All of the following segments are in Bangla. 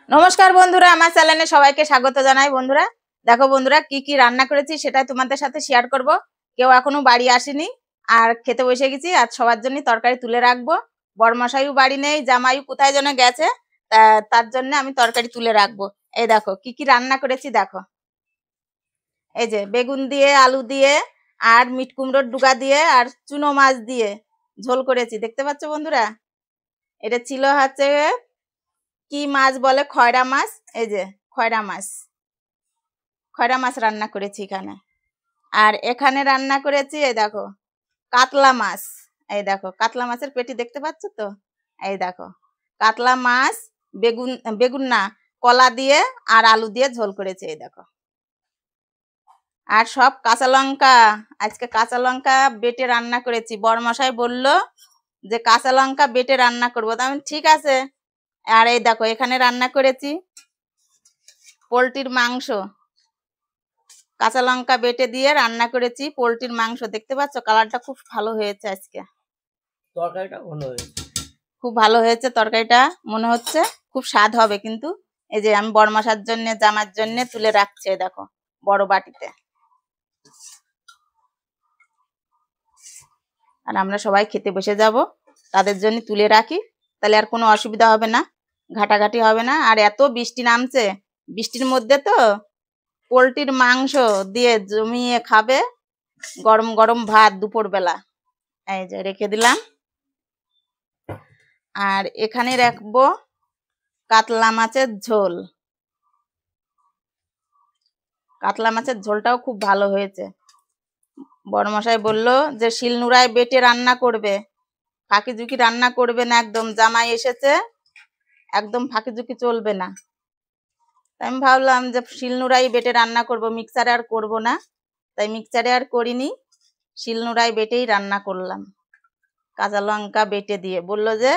নমস্কার বন্ধুরা, আমার চ্যানেলে সবাইকে স্বাগত জানাই। বন্ধুরা দেখো, বন্ধুরা কি কি রান্না করেছি সেটাই তোমাদের সাথে শেয়ার করব। কেউ এখনো বাড়ি আসেনি আর খেতে বসে গেছি। আজ সবার জন্য তরকারি তুলে রাখবো। বড়মশাইও বাড়ি নেই, জামাইও কোথায় যেন গেছে, তার জন্য আমি তরকারি তুলে রাখবো। এই দেখো কি কি রান্না করেছি দেখো। এই যে বেগুন দিয়ে, আলু দিয়ে, আর মিট কুমড়োর ডুগা দিয়ে, আর চুনো মাছ দিয়ে ঝোল করেছি, দেখতে পাচ্ছ বন্ধুরা। এটা ছিল হচ্ছে কি মাছ বলে, খয়রা মাছ। এই যে খয়রা মাছ, খয়রা মাছ রান্না করেছি এখানে। আর এখানে রান্না করেছি এই দেখো কাতলা মাছ। এই দেখো কাতলা মাছের পেটি দেখতে পাচ্ছ তো। এই দেখো কাতলা মাছ, বেগুন বেগুন না, কলা দিয়ে আর আলু দিয়ে ঝোল করেছি। এই দেখো, আর সব কাঁচা লঙ্কা। আজকে কাঁচা লঙ্কা বেটে রান্না করেছি। বড়মশাই বলল যে কাঁচা লঙ্কা বেটে রান্না করবো, তো আমি ঠিক আছে। আর এই দেখো এখানে রান্না করেছি পোলট্রির মাংস। কাঁচা লঙ্কা বেটে দিয়ে রান্না করেছি পোলট্রির মাংস, দেখতে পাচ্ছ কালারটা খুব ভালো হয়েছে। আজকে তরকারিটা ভালো হয়েছে, খুব ভালো হয়েছে তরকারিটা, মনে হচ্ছে খুব স্বাদ হবে। কিন্তু এই যে আমি বড়মশার জন্য, জামার জন্য তুলে রাখছে দেখো বড় বাটিতে। আর আমরা সবাই খেতে বসে যাব, তাদের জন্য তুলে রাখি, তাহলে আর কোনো অসুবিধা হবে না, ঘাটাঘাটি হবে না। আর এত বৃষ্টি নামছে, বৃষ্টির মধ্যে তো পোলট্রির মাংস দিয়ে জমিয়ে খাবে গরম গরম ভাত দুপুরবেলা। এই যে রেখে দিলাম। আর এখানে রাখবো কাতলা মাছের ঝোল। কাতলা মাছের ঝোলটাও খুব ভালো হয়েছে। বড়মশাই বলল যে শিলনোড়ায় বেটে রান্না করবে, ফাঁকি ঝুঁকি রান্না করবে না, একদম জামাই এসেছে, একদম ফাঁকি ঝুঁকি চলবে না। আমি ভাবলাম যে শিলনোড়ায় বেটে রান্না করব, মিক্সারে আর করব না। তাই মিক্সারে আর করিনি, শিলনোড়ায় বেটেই রান্না করলাম। কাঁচা লঙ্কা বেটে দিয়ে বললো যে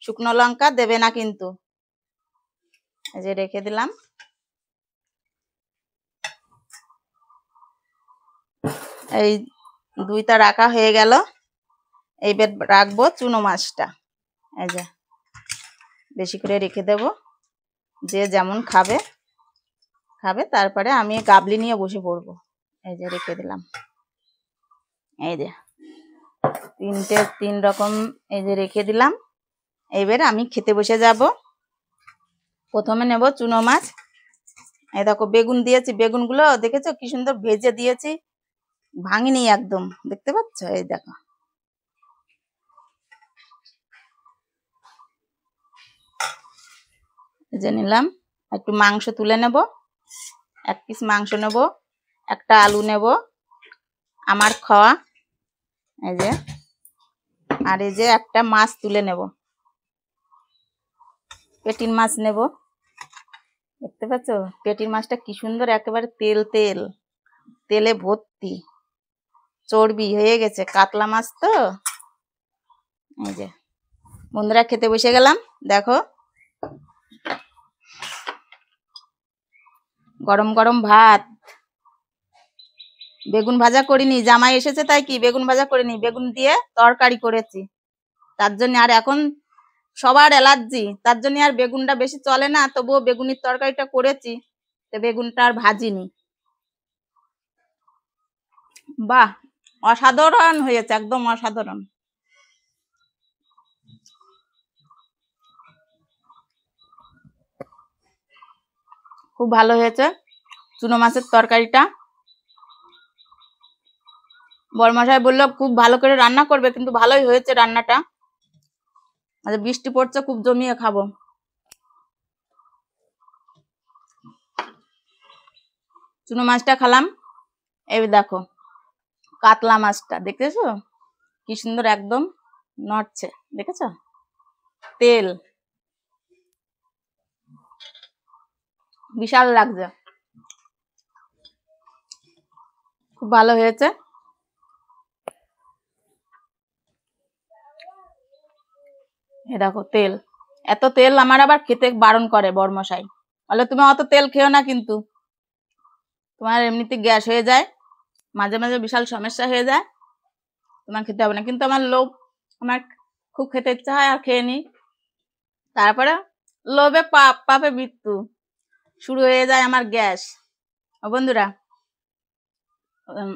শুকনো লঙ্কা দেবে না কিন্তু। এই যে রেখে দিলাম। এই দুইটা রাখা হয়ে গেল। এইবার রাখবো চুনো মাছটা। এই যে বেশি করে রেখে দেব, যে যেমন খাবে খাবে। তারপরে আমি গাবলি নিয়ে বসে পড়বো। এই যে রেখে দিলাম। এই যে তিন রকম এই যে রেখে দিলাম। এইবার আমি খেতে বসে যাব। প্রথমে নেব চুনো মাছ। এই দেখো বেগুন দিয়েছি, বেগুনগুলো দেখেছো কি সুন্দর ভেজে দিয়েছি, ভাঙিনি একদম, দেখতে পাচ্ছ। এই দেখো ভেজে নিলাম। একটু মাংস তুলে নেব, এক পিস মাংস নেব, একটা আলু নেব আমার খাওয়া। এই যে, আর এই যে একটা মাছ তুলে নেব, পেটির মাছ নেব। দেখতে পাচ্ছ পেটির মাছটা কি সুন্দর, একেবারে তেল তেল, তেলে ভর্তি, চর্বি হয়ে গেছে, কাতলা মাছ তো। এই যে বন্ধুরা খেতে বসে গেলাম। দেখো গরম গরম ভাত। বেগুন ভাজা করিনি, জামাই এসেছে তাই কি বেগুন ভাজা করিনি, বেগুন দিয়ে তরকারি করেছি। তার জন্য আর এখন সবার অ্যালার্জি, তার জন্য আর বেগুনটা বেশি চলে না, তবুও বেগুনের তরকারিটা করেছি, তো বেগুনটা আর ভাজিনি। বাহ, অসাধারণ হয়েছে, একদম অসাধারণ। খুব ভালো হয়েছে চুনো মাছের তরকারিটা। বড়মশাই বললো খুব ভালো করে রান্না করবে, কিন্তু ভালোই হয়েছে রান্নাটা। আচ্ছা বৃষ্টি পড়ছে, খুব জমিয়ে খাবো। চুনো মাছটা খেলাম। এই দেখো কাতলা মাছটা দেখতেছো কি সুন্দর, একদম নড়ছে, দেখেছো তেল, বিশাল লাগছে, খুব ভালো হয়েছে। এ দেখো তেল, এত তেল আমার আবার খেতে বারণ করে বড়মশাই, বলে তুমি অত তেল খেও না, কিন্তু তোমার এমনিতে গ্যাস হয়ে যায়, মাঝে মাঝে বিশাল সমস্যা হয়ে যায়, তোমার খেতে হবে না। কিন্তু আমার লোভ, আমার খুব খেতে ইচ্ছা হয় আর খেয়ে নিই। তারপরে লোভে পাপ, পাপে মৃত্যু, শুরু হয়ে যায় আমার গ্যাস। ও বন্ধুরা, উম,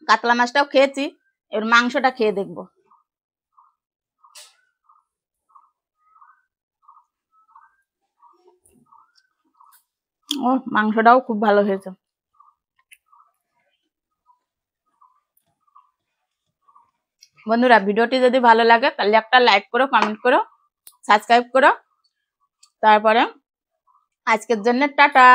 কাতলা মাছটাও খেয়েছি, এবার মাংসটা খেয়ে দেখবো। ও, মাংসটাও খুব ভালো হয়েছে। বন্ধুরা, ভিডিওটি যদি ভালো লাগে তাহলে একটা লাইক করো, কমেন্ট করো, সাবস্ক্রাইব করো। তারপরে আজকের জন্য টাটা।